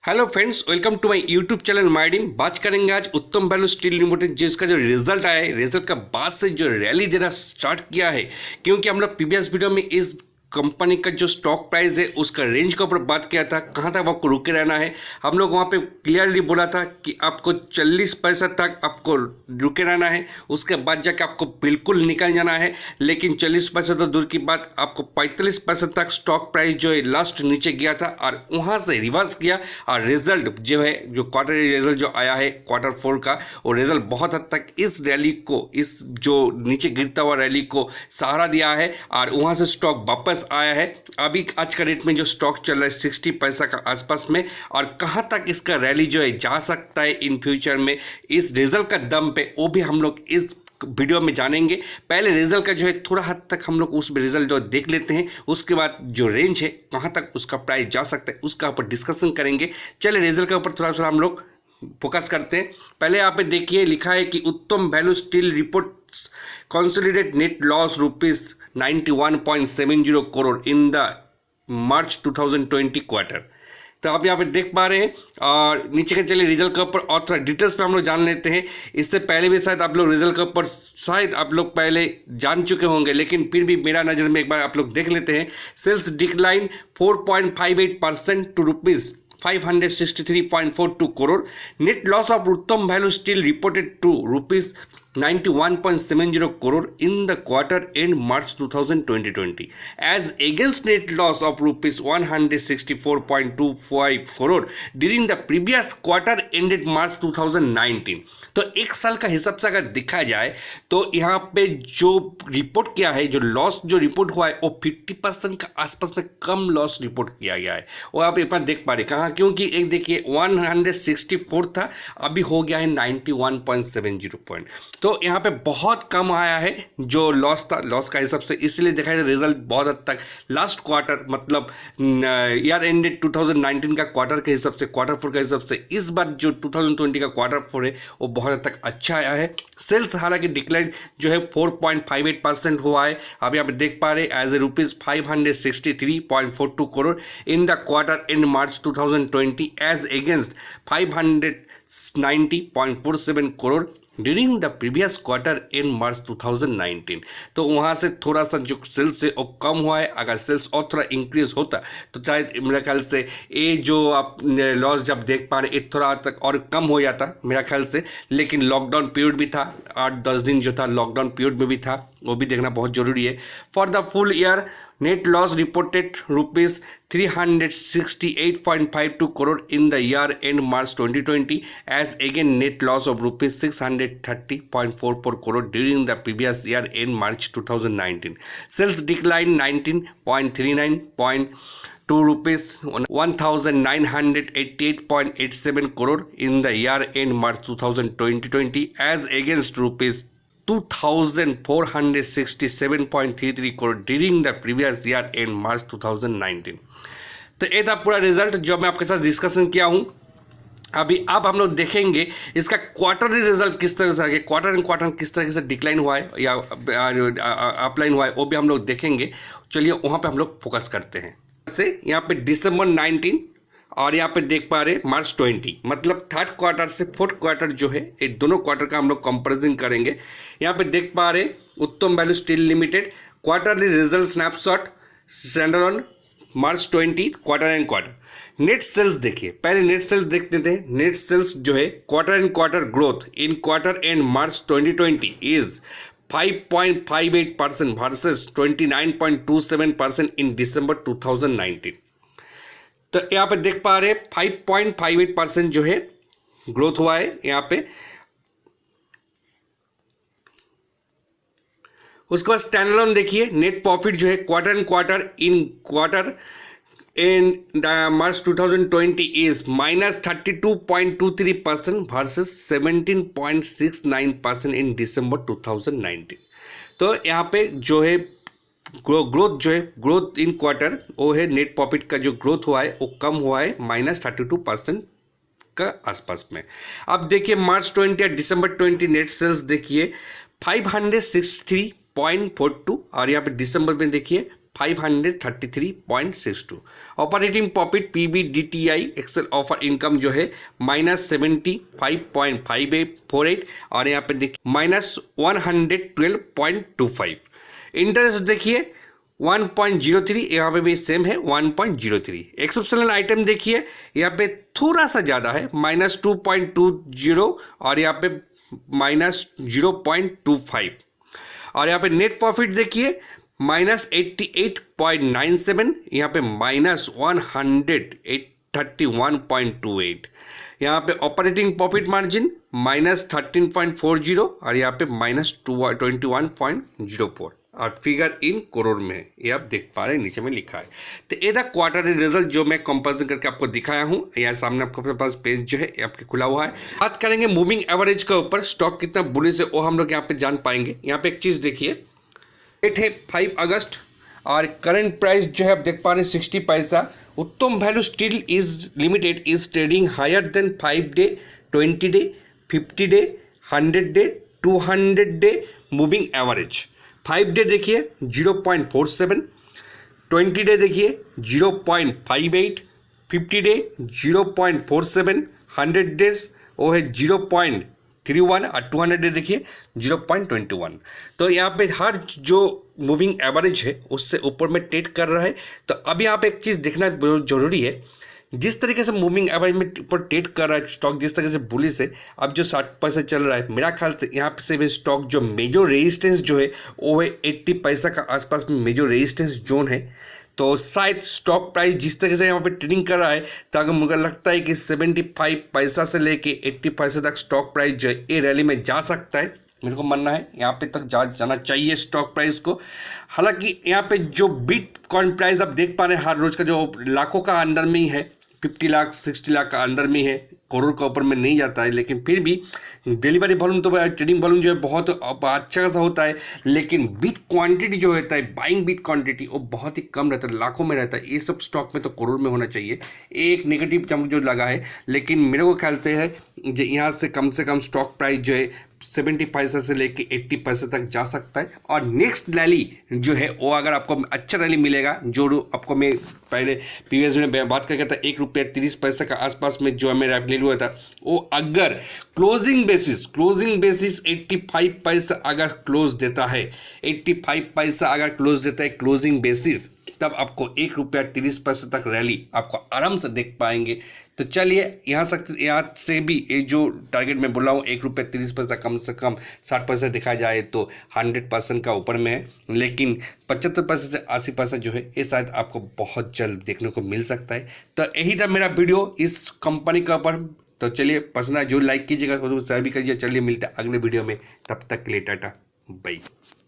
Hello friends, welcome to my YouTube channel Mydim. बात करेंगे आज उत्तम वैल्यू स्टील लिमिटेड जिसका जो रिजल्ट आया है, रिजल्ट का बाद से जो रैली देना स्टार्ट किया है। क्योंकि हम लोग प्रीवियस वीडियो में इस कंपनी का जो स्टॉक प्राइस है उसका रेंज के ऊपर बात किया था, कहाँ तक आपको रुके रहना है। हम लोग वहाँ पे क्लियरली बोला था कि आपको 40 पैसा तक आपको रुके रहना है, उसके बाद जाके आपको बिल्कुल निकल जाना है। लेकिन 40 पैसा तो दूर की बात, आपको 45 पैसा तक स्टॉक प्राइस जो है लास्ट नीचे गया था और वहाँ से रिवर्स किया। और रिजल्ट जो है, जो क्वार्टर रिजल्ट जो आया है क्वार्टर 4 का, वो रिजल्ट बहुत हद तक इस रैली को, इस जो नीचे गिरता हुआ रैली को सहारा दिया है और वहाँ से स्टॉक वापस आया है। अभी आज का रेट में जो स्टॉक चल रहा है 60 पैसा का आसपास में, और कहां तक इसका रैली जो है जा सकता है इन फ्यूचर में, इस रिजल्ट का दम पे, वो भी हम लोग इस वीडियो में जानेंगे। पहले रिजल्ट का जो है थोड़ा हद तक हम लोग उस रिजल्ट जो देख लेते हैं, उसके बाद जो रेंज है कहां तक उसका प्राइस जा सकता है उसका ऊपर डिस्कशन करेंगे। चलिए रिजल्ट के ऊपर थोड़ा हम लोग फोकस करते हैं। पहले यहाँ पे देखिए लिखा है कि उत्तम Value steel reports consolidated net loss rupees 91.70 crore in the March 2020 quarter. तो आप यहाँ पे देख पा रहे हैं। और नीचे के चलिए रिजल्ट के ऊपर और थोड़ा डिटेल्स पे हम लोग जान लेते हैं। इससे पहले भी शायद आप लोग रिजल्ट के ऊपर शायद आप लोग पहले जान चुके होंगे, लेकिन फिर भी मेरा नज़र में एक बार आप लोग देख लेते हैं। Sales decline 4.58% to rupees 563.42 crore. Net loss of Uttam Value Steel reported to rupees 91.70 crore in the quarter end March 2020 as against net loss of rupees 164.25 crore during the previous quarter ended March 2019। तो एक साल का हिसाब से अगर देखा जाए तो यहाँ पे जो रिपोर्ट किया है, जो लॉस जो रिपोर्ट हुआ है वो 50% का आसपास में कम लॉस रिपोर्ट किया गया है। वो आप एक बार देख पा रहे कहाँ, क्योंकि एक देखिए 164 था, अभी हो गया है 91.70 पॉइंट। तो यहाँ पे बहुत कम आया है जो लॉस था, लॉस का हिसाब से। इसलिए देखा जाए रिजल्ट बहुत हद तक लास्ट क्वार्टर, मतलब ईयर एंडेड 2019 का क्वार्टर के हिसाब से, क्वार्टर 4 के हिसाब से इस बार जो 2020 का क्वार्टर 4 है वो बहुत हद तक अच्छा आया है। सेल्स हालांकि डिक्लाइन जो है 4.58% हुआ है। आप यहाँ पे देख पा रहे as a rupees 563.42 crore in the quarter in March 2020 as against 590.47 crore during the previous quarter in March 2019। तो वहाँ से थोड़ा सा जो सेल्स है वो कम हुआ है। अगर सेल्स और थोड़ा इंक्रीज होता तो शायद मेरे ख्याल से ये जो आप लॉस जब देख पा रहे थोड़ा तक और कम हो जाता मेरा ख्याल से। लेकिन लॉकडाउन पीरियड भी था, 8-10 दिन जो था लॉकडाउन पीरियड में भी था, वो भी देखना बहुत जरूरी है। For the full year net loss reported rupees 368.52 crore in the year end March 2020 as against net loss of rupees 630.44 crore during the previous year end March 2019। Sales decline 19.39 rupees 1988.87 crore in the year end March 2020 as against rupees 2467.33 crore during the previous year end March 2019। तो ये था पूरा result जो मैं आपके साथ discussion किया हूँ। अभी अब हम लोग देखेंगे इसका क्वार्टरली रिजल्ट किस तरह से आगे, क्वार्टर एंड क्वार्टर किस तरह से डिक्लाइन हुआ है या अपलाइन हुआ है, वो भी हम लोग देखेंगे। चलिए वहाँ पे हम लोग फोकस करते हैं। से यहाँ पे दिसंबर 19 और यहाँ पे देख पा रहे मार्च 20, मतलब थर्ड क्वार्टर से फोर्थ क्वार्टर जो है ये दोनों क्वार्टर का हम लोग कंपेरिजन करेंगे। यहाँ पे देख पा रहे Uttam Value Steel Limited quarterly result snapshot standalone March 20 quarter end quarter. Net sales देखिए, पहले नेट सेल्स देखते थे। नेट सेल्स जो है quarter end quarter growth in quarter and March 2020 is 5.58% versus 29.27% इन दिसंबर 2019। तो यहाँ पे देख पा रहे 5.58% जो है ग्रोथ हुआ है यहाँ पे। उसके बाद स्टैंड अलोन देखिए, नेट प्रॉफिट जो है quarter end quarter in March 2020 is -32.23% versus 17.69% इन दिसंबर 2019। तो यहाँ पे जो है ग्रोथ जो है, ग्रोथ इन क्वार्टर वो है, नेट प्रॉफिट का जो ग्रोथ हुआ है वो कम हुआ है -32% का आसपास में। अब देखिए मार्च 20 या दिसंबर 20 नेट सेल्स देखिए 563.42 और यहाँ पे दिसंबर में देखिए 533.62। Operating profit PBDTI excel other income जो है -75.5848 और यहाँ पे देखिए -112.25। इंटरेस्ट देखिए 1.03, यहाँ पे भी सेम है 1.03। एक्सेप्शनल आइटम देखिए यहाँ पे थोड़ा सा ज़्यादा है -2.20 और यहाँ पे -0.25। और यहाँ पे नेट प्रॉफिट देखिए -88.97, यहाँ पे -131.28। यहाँ पे ऑपरेटिंग प्रॉफिट मार्जिन -13.40 और यहाँ पे -21.04 और फिगर इन करोड़ में है, ये आप देख पा रहे हैं, नीचे में लिखा है। तो ये था क्वार्टरली रिजल्ट जो मैं कंपेरिजन करके आपको दिखाया हूँ। यहाँ सामने आपके पास पेज जो है आपके खुला हुआ है। बात करेंगे मूविंग एवरेज के ऊपर, स्टॉक कितना बुलिश है वो हम लोग यहाँ पे जान पाएंगे। यहाँ पे एक चीज़ देखिए, डेट है 5 अगस्त और करंट प्राइस जो है आप देख पा रहे हैं 60 पैसा। Uttam Value Steel is Limited is trading higher than 5 day, 20 day, 50 day, 100 day, 200 day moving average. 5 day देखिए 0.47, 20 डे देखिए 0.58, 50 डे 0.47, 100 डेज वो है 0.31 और 200 डे देखिए 0.21। तो यहाँ पे हर जो मूविंग एवरेज है उससे ऊपर में ट्रेड कर रहा है। तो अब यहाँ पे एक चीज़ देखना बहुत जरूरी है, जिस तरीके से मूविंग एवरेज में ऊपर ट्रेड कर रहा है स्टॉक, जिस तरीके से बुलिश है, अब जो 60 पैसा चल रहा है, मेरा ख्याल से यहाँ पे से भी स्टॉक जो मेजर रेजिस्टेंस जो है वो है 80 पैसा का आसपास में मेजर रेजिस्टेंस जोन है। तो शायद स्टॉक प्राइस जिस तरीके से यहाँ पे ट्रेडिंग कर रहा है, तो अगर मुझे लगता है कि 75 पैसा से लेके 80 पैसे तक स्टॉक प्राइस जो है ये रैली में जा सकता है। मेरे को मानना है यहाँ पे तक जाना चाहिए स्टॉक प्राइस को। हालांकि यहाँ पे जो बिटकॉइन प्राइस आप देख पा रहे हैं हर रोज का जो लाखों का अंडर में ही है, 50 लाख 60 लाख का अंडर में है, करोड़ का ऊपर में नहीं जाता है। लेकिन फिर भी डिलीवरी वॉल्यूम तो ट्रेडिंग वॉल्यूम जो है बहुत अच्छा सा होता है, लेकिन बिट क्वांटिटी जो होता है, बाइंग बिट क्वांटिटी वो बहुत ही कम रहता है, लाखों में रहता है। ये सब स्टॉक में तो करोड़ में होना चाहिए। एक नेगेटिव चमक जो लगा है, लेकिन मेरे को ख्याल से है यहाँ से कम स्टॉक प्राइस जो है 70 पैसा से लेके 80 पैसे तक जा सकता है। और नेक्स्ट रैली जो है वो अगर आपको अच्छा रैली मिलेगा, जो आपको मैं पहले प्रीवियस में बात करके था ₹1.30 का आसपास में जो मेरा ले हुआ था, वो अगर क्लोजिंग बेसिस 85 पैसा अगर क्लोज देता है, 85 पैसा अगर क्लोज देता है क्लोजिंग बेसिस, तब आपको ₹1.30 तक रैली आपको आराम से देख पाएंगे। तो चलिए यहाँ से भी ये जो टारगेट मैं बोला हूँ ₹1.30 कम से कम 60 पैसा दिखा जाए तो 100% का ऊपर में है। लेकिन 75 पैसे से 80 पैसा जो है ये शायद आपको बहुत जल्द देखने को मिल सकता है। तो यही था मेरा वीडियो इस कंपनी का ऊपर। तो चलिए पसंद आए जो लाइक कीजिएगा, शेयर भी कीजिए। चलिए मिलते हैं अगले वीडियो में, तब तक के लिए टाटा बाय।